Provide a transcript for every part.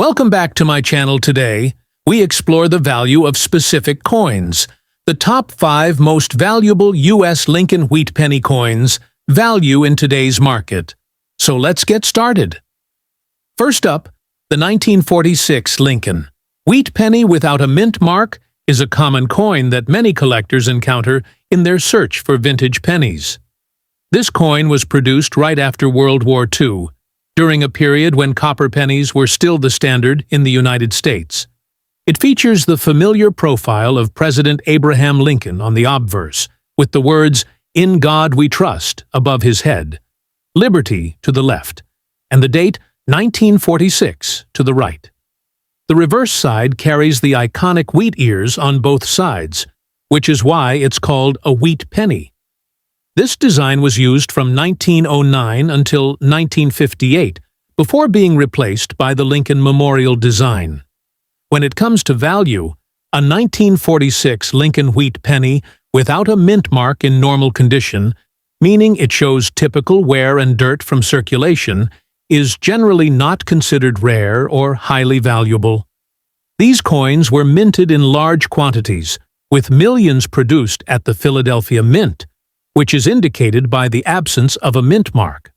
Welcome back to my channel. Today, we explore the value of specific coins. The top 5 most valuable U.S. Lincoln wheat penny coins value in today's market. So let's get started. First up, the 1946 Lincoln wheat penny without a mint mark is a common coin that many collectors encounter in their search for vintage pennies. This coin was produced right after World War II, during a period when copper pennies were still the standard in the United States. It features the familiar profile of President Abraham Lincoln on the obverse, with the words, "In God We Trust," above his head, "Liberty" to the left, and the date 1946 to the right. The reverse side carries the iconic wheat ears on both sides, which is why it's called a wheat penny. This design was used from 1909 until 1958, before being replaced by the Lincoln Memorial design. When it comes to value, a 1946 Lincoln wheat penny without a mint mark in normal condition, meaning it shows typical wear and dirt from circulation, is generally not considered rare or highly valuable. These coins were minted in large quantities, with millions produced at the Philadelphia Mint, which is indicated by the absence of a mint mark.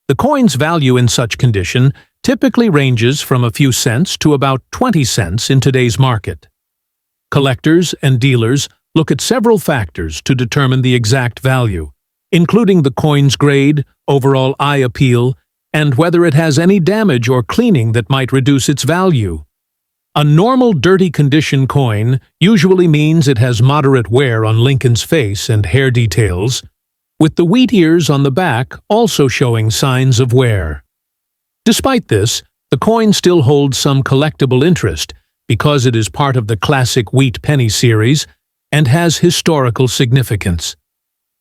The coin's value in such condition typically ranges from a few cents to about 20 cents in today's market. Collectors and dealers look at several factors to determine the exact value, including the coin's grade, overall eye appeal, and whether it has any damage or cleaning that might reduce its value. A normal dirty condition coin usually means it has moderate wear on Lincoln's face and hair details, with the wheat ears on the back also showing signs of wear. Despite this, the coin still holds some collectible interest because it is part of the classic wheat penny series and has historical significance.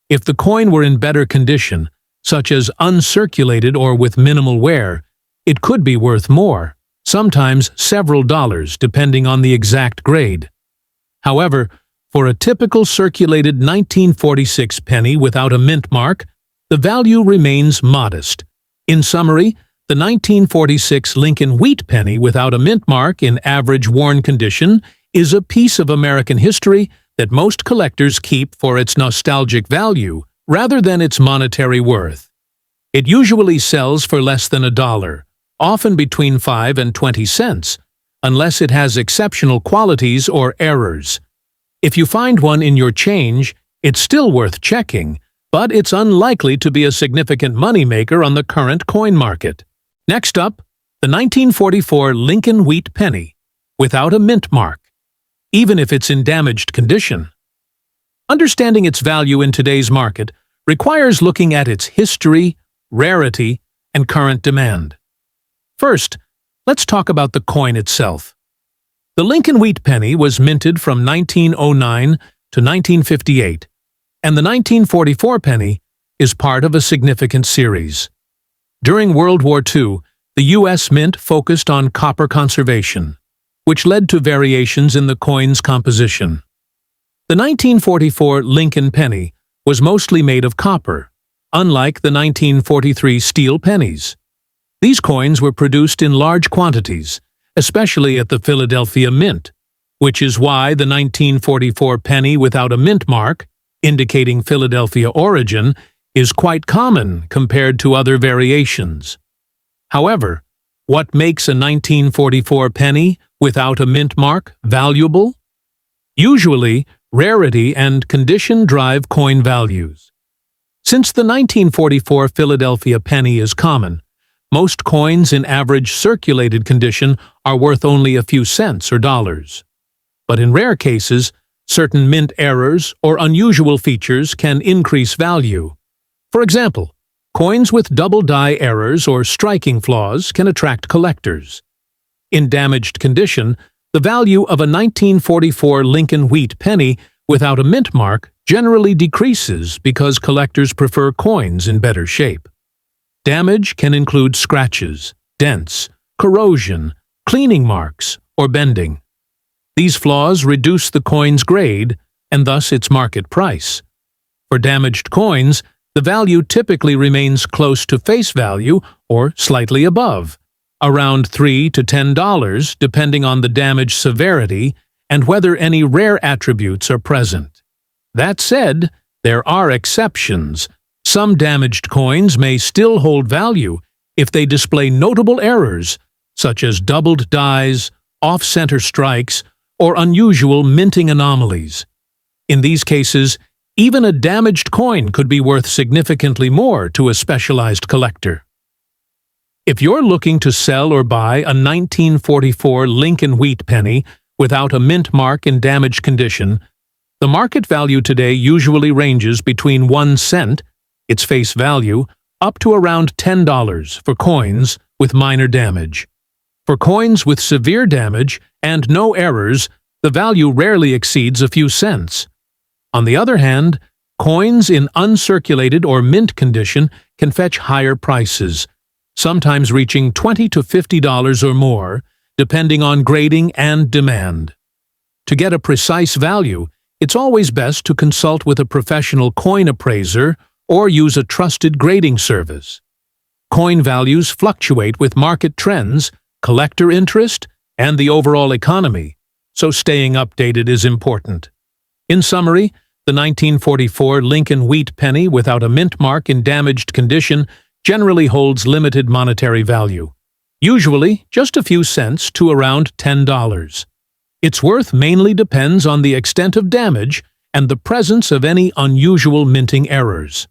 If the coin were in better condition, such as uncirculated or with minimal wear, it could be worth more, sometimes several dollars depending on the exact grade. However, for a typical circulated 1946 penny without a mint mark, the value remains modest. In summary, the 1946 Lincoln wheat penny without a mint mark in average worn condition is a piece of American history that most collectors keep for its nostalgic value rather than its monetary worth. It usually sells for less than $1, often between 5 and 20 cents, unless it has exceptional qualities or errors. If you find one in your change, it's still worth checking, but it's unlikely to be a significant moneymaker on the current coin market. Next up, the 1944 Lincoln wheat penny, without a mint mark, even if it's in damaged condition. Understanding its value in today's market requires looking at its history, rarity, and current demand. First, let's talk about the coin itself. The Lincoln wheat penny was minted from 1909 to 1958, and the 1944 penny is part of a significant series. During World War II, the U.S. Mint focused on copper conservation, which led to variations in the coin's composition. The 1944 Lincoln penny was mostly made of copper, unlike the 1943 steel pennies. These coins were produced in large quantities, especially at the Philadelphia Mint, which is why the 1944 penny without a mint mark, indicating Philadelphia origin, is quite common compared to other variations. However, what makes a 1944 penny without a mint mark valuable? Usually, rarity and condition drive coin values. Since the 1944 Philadelphia penny is common, most coins in average circulated condition are worth only a few cents or dollars. But in rare cases, certain mint errors or unusual features can increase value. For example, coins with double die errors or striking flaws can attract collectors. In damaged condition, the value of a 1944 Lincoln wheat penny without a mint mark generally decreases because collectors prefer coins in better shape. Damage can include scratches, dents, corrosion, cleaning marks, or bending. These flaws reduce the coin's grade and thus its market price. For damaged coins, the value typically remains close to face value or slightly above, around $3 to $10 depending on the damage severity and whether any rare attributes are present. That said, there are exceptions. Some damaged coins may still hold value if they display notable errors, such as doubled dies, off-center strikes, or unusual minting anomalies. In these cases, even a damaged coin could be worth significantly more to a specialized collector. If you're looking to sell or buy a 1944 Lincoln wheat penny without a mint mark in damaged condition, the market value today usually ranges between 1 cent, its face value, up to around $10 for coins with minor damage. For coins with severe damage and no errors, the value rarely exceeds a few cents. On the other hand, coins in uncirculated or mint condition can fetch higher prices, sometimes reaching $20 to $50 or more, depending on grading and demand. To get a precise value, it's always best to consult with a professional coin appraiser or use a trusted grading service. Coin values fluctuate with market trends, collector interest, and the overall economy, so staying updated is important. In summary, the 1944 Lincoln wheat penny without a mint mark in damaged condition generally holds limited monetary value, usually just a few cents to around $10. Its worth mainly depends on the extent of damage and the presence of any unusual minting errors.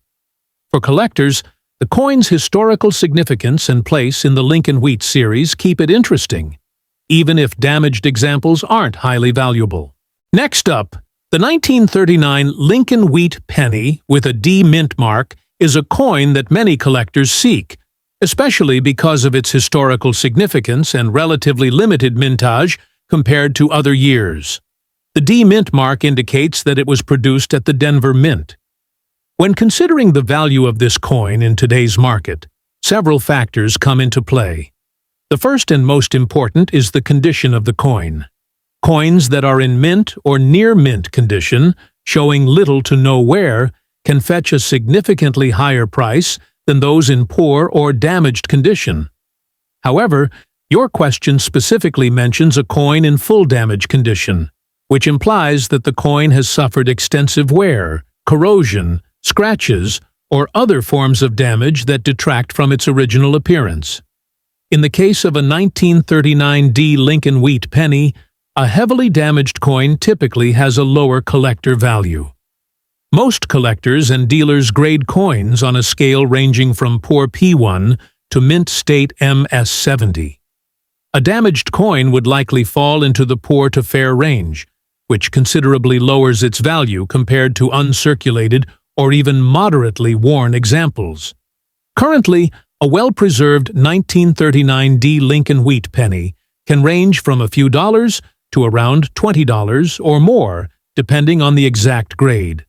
For collectors, the coin's historical significance and place in the Lincoln wheat series keep it interesting, even if damaged examples aren't highly valuable. Next up, the 1939 Lincoln wheat penny with a D mint mark is a coin that many collectors seek, especially because of its historical significance and relatively limited mintage compared to other years. The D mint mark indicates that it was produced at the Denver Mint. When considering the value of this coin in today's market, several factors come into play. The first and most important is the condition of the coin. Coins that are in mint or near mint condition, showing little to no wear, can fetch a significantly higher price than those in poor or damaged condition. However, your question specifically mentions a coin in full damage condition, which implies that the coin has suffered extensive wear, corrosion, scratches, or other forms of damage that detract from its original appearance. In the case of a 1939 D Lincoln wheat penny, a heavily damaged coin typically has a lower collector value. Most collectors and dealers grade coins on a scale ranging from poor P1 to mint state MS70. A damaged coin would likely fall into the poor to fair range, which considerably lowers its value compared to uncirculated or even moderately worn examples. Currently, a well-preserved 1939 D Lincoln wheat penny can range from a few dollars to around $20 or more, depending on the exact grade.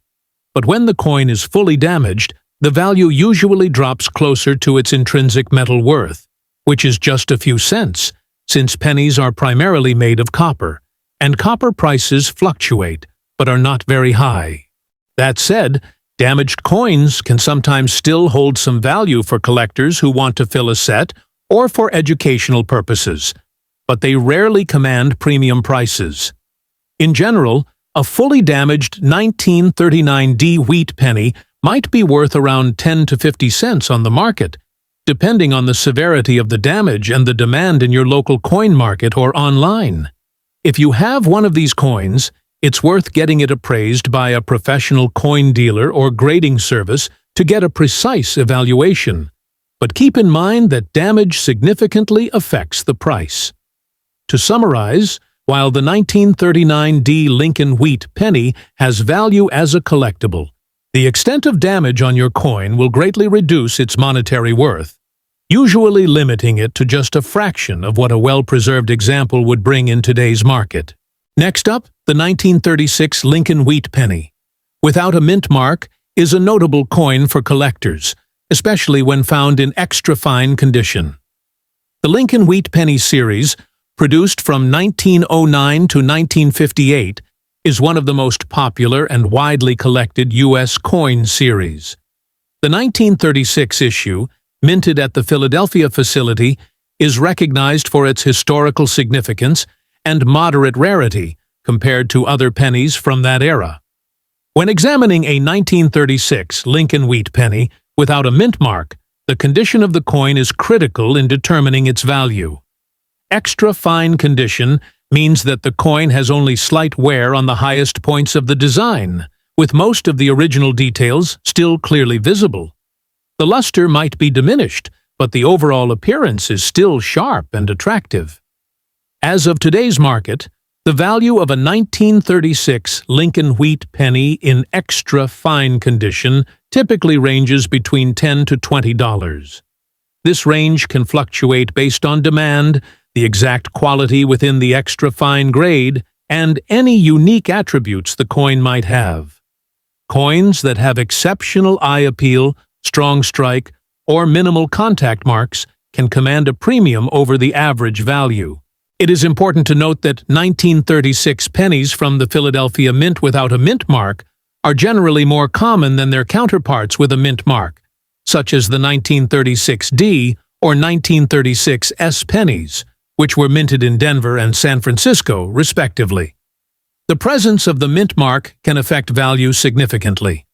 But when the coin is fully damaged, the value usually drops closer to its intrinsic metal worth, which is just a few cents, since pennies are primarily made of copper, and copper prices fluctuate, but are not very high. That said, damaged coins can sometimes still hold some value for collectors who want to fill a set or for educational purposes, but they rarely command premium prices. In general, a fully damaged 1939 D wheat penny might be worth around 10 to 50 cents on the market, depending on the severity of the damage and the demand in your local coin market or online. If you have one of these coins, it's worth getting it appraised by a professional coin dealer or grading service to get a precise evaluation. But keep in mind that damage significantly affects the price. To summarize, while the 1939 D Lincoln wheat penny has value as a collectible, the extent of damage on your coin will greatly reduce its monetary worth, usually limiting it to just a fraction of what a well-preserved example would bring in today's market. Next up, the 1936 Lincoln wheat penny, without a mint mark, is a notable coin for collectors, especially when found in extra-fine condition. The Lincoln wheat penny series, produced from 1909 to 1958, is one of the most popular and widely collected U.S. coin series. The 1936 issue, minted at the Philadelphia facility, is recognized for its historical significance and moderate rarity compared to other pennies from that era. When examining a 1936 Lincoln wheat penny without a mint mark, the condition of the coin is critical in determining its value. Extra fine condition means that the coin has only slight wear on the highest points of the design, with most of the original details still clearly visible. The luster might be diminished, but the overall appearance is still sharp and attractive. As of today's market, the value of a 1936 Lincoln wheat penny in extra fine condition typically ranges between $10 to $20. This range can fluctuate based on demand, the exact quality within the extra fine grade, and any unique attributes the coin might have. Coins that have exceptional eye appeal, strong strike, or minimal contact marks can command a premium over the average value. It is important to note that 1936 pennies from the Philadelphia Mint without a mint mark are generally more common than their counterparts with a mint mark, such as the 1936D or 1936S pennies, which were minted in Denver and San Francisco, respectively. The presence of the mint mark can affect value significantly.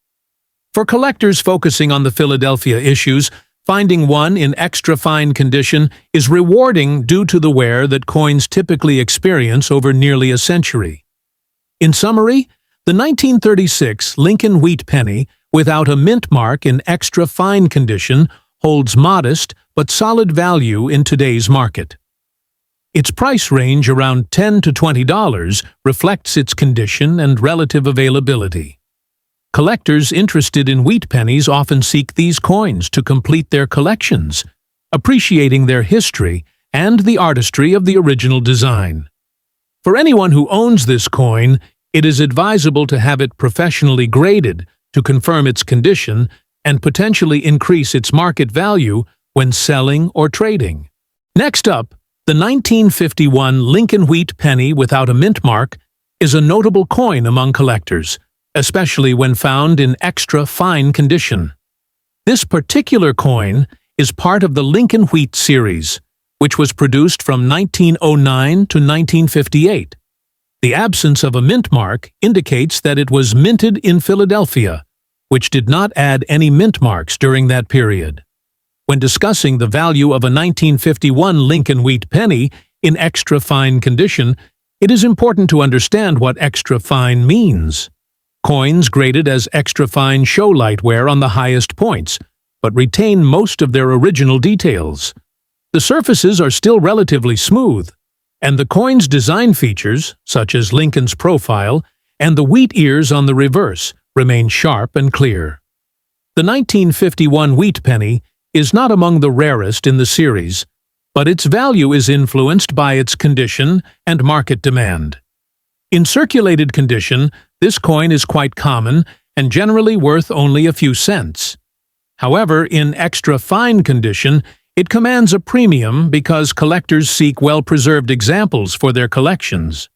For collectors focusing on the Philadelphia issues, finding one in extra fine condition is rewarding due to the wear that coins typically experience over nearly a century. In summary, the 1936 Lincoln wheat penny without a mint mark in extra fine condition holds modest but solid value in today's market. Its price range around $10 to $20 reflects its condition and relative availability. Collectors interested in wheat pennies often seek these coins to complete their collections, appreciating their history and the artistry of the original design. For anyone who owns this coin, it is advisable to have it professionally graded to confirm its condition and potentially increase its market value when selling or trading. Next up, the 1951 Lincoln wheat penny without a mint mark is a notable coin among collectors, especially when found in extra fine condition. This particular coin is part of the Lincoln Wheat series, which was produced from 1909 to 1958. The absence of a mint mark indicates that it was minted in Philadelphia, which did not add any mint marks during that period. When discussing the value of a 1951 Lincoln wheat penny in extra fine condition, it is important to understand what extra fine means. Coins graded as extra fine show light wear on the highest points, but retain most of their original details. The surfaces are still relatively smooth, and the coin's design features, such as Lincoln's profile and the wheat ears on the reverse, remain sharp and clear. The 1951 wheat penny is not among the rarest in the series, but its value is influenced by its condition and market demand. In circulated condition, this coin is quite common and generally worth only a few cents. However, in extra fine condition, it commands a premium because collectors seek well-preserved examples for their collections.